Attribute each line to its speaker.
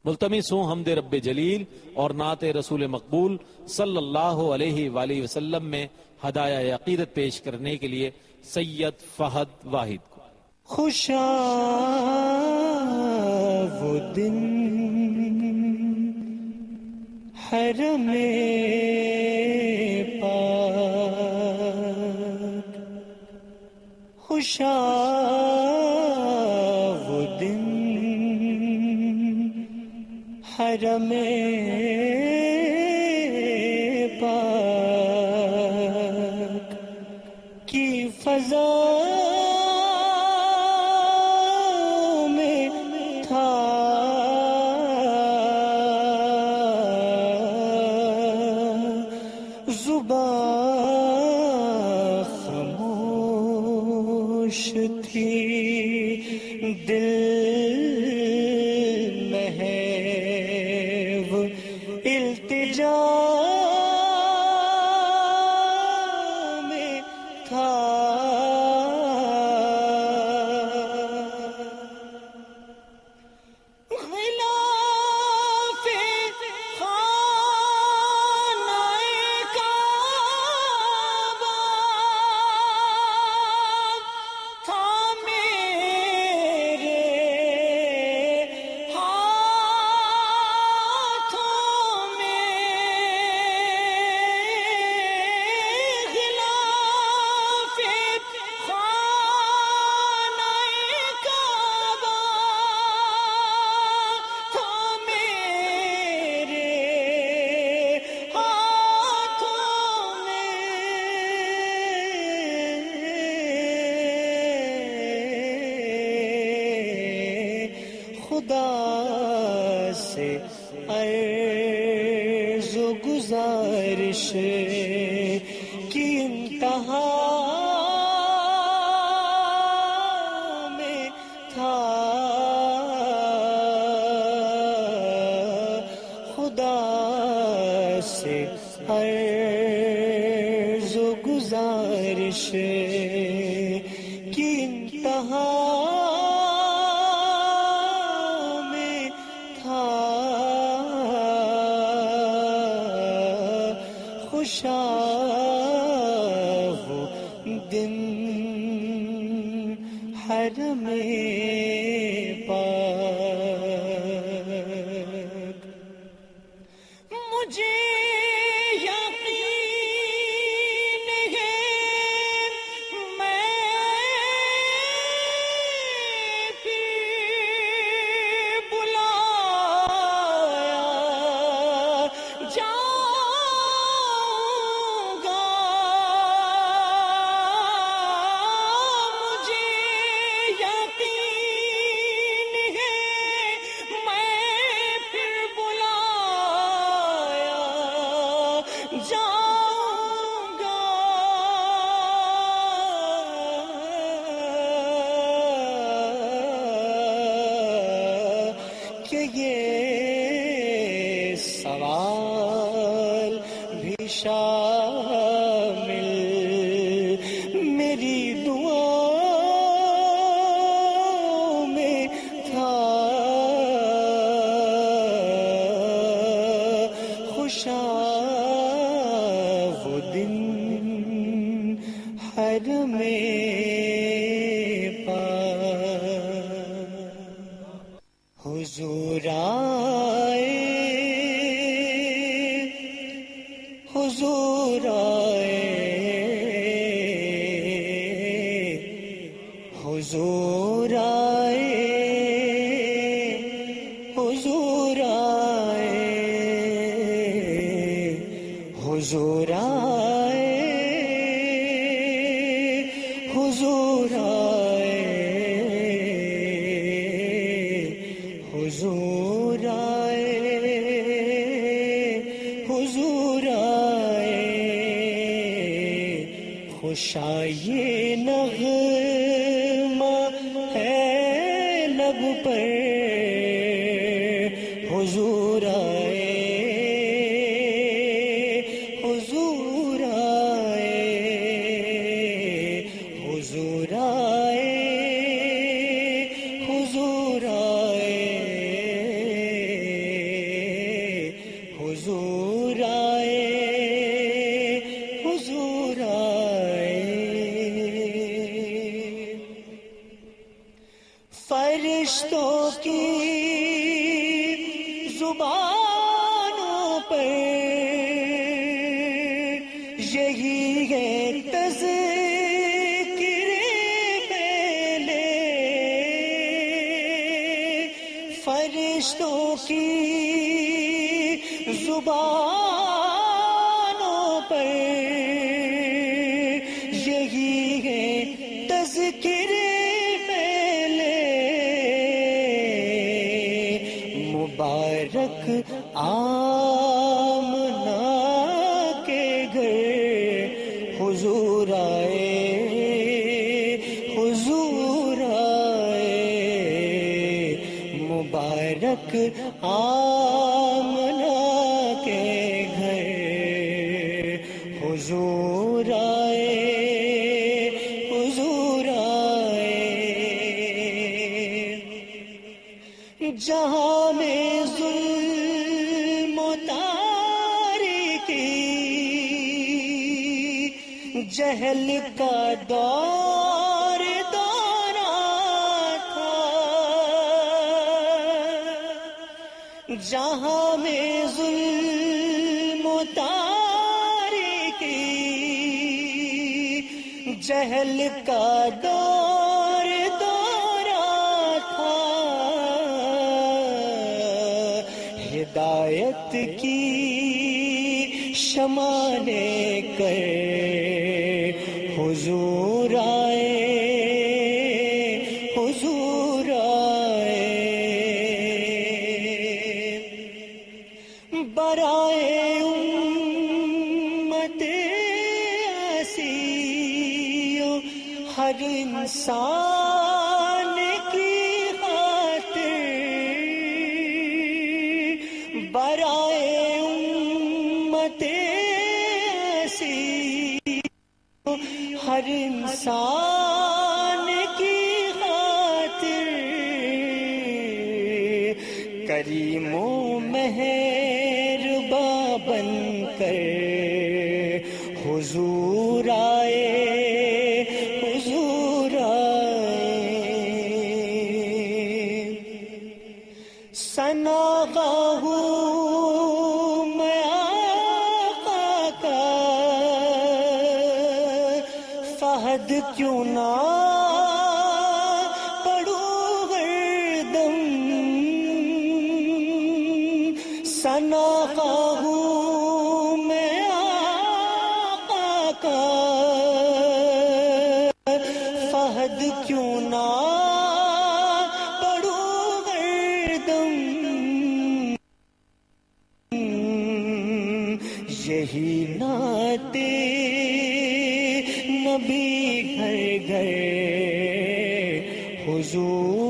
Speaker 1: ملتمس ہوں حمد رب جلیل اور نعت رسول مقبول صلی اللہ علیہ وآلہ وسلم میں ہدایہ عقیدت پیش کرنے کے لیے سید فہد واحد کو۔
Speaker 2: خوشا وہ دن حرم پاک، خوشا وہ دن حرم پاک کی فضا میں تھا زبان خاموش تھی، دل التجا میں تھا، غلاف خانہ کعبہ تھا میرے خدا سے عرض و گزارش کی انتہا میں تھا، خدا سے عرض و گزارش کی انتہا خوشا وہ دن حرم پاک، مجھے یقین ہے میں بھی بلایا جاؤں گا، مجھے یقین ہے میں پھر بلایا جاؤں گا، کہ یہ سوال بھی شامل میری دعا میں تھا، خوشا وہ دن حرم پاک، حضور آئے حضور آئے حضور آئے حضور آئے حضور آئے حضور آئے حضور آئے حضور آئے، خوشا یہ نغمہ ہے لب پر حضور آئے حضور آئے حضور آئے حضور آئے زبانوں پر یہی ہے تذکر پہلے فرشتوں کی زبانوں پر یہی ہے تذکر پہلے مبارک آمنہ کے گھر حضور آئے حضور آئے مبارک آمنہ کے گھر حضور آئے حضور آئے جہاں میں ظلم و تاریکی جہل کا دور دورہ تھا جہاں میں ظلم و تاریکی جہل کا دور دورہ تھا ہدایت کی شمع لے کر حضور آئے حضور آئے برائے امت اسی ہر انسان کی خاطر برائے امت اسی ہر انسان کی خاطر کریم و مہرباں بن کر حضور آئے حضور آئے ثناء ہوں میں آقا کا فہد کیوں نہ پڑھوں ہردم ثناء ہوں میں آقا کا فہد کیوں نہ پڑھوں ہردم یہی نعت نبی گھر گھر حضور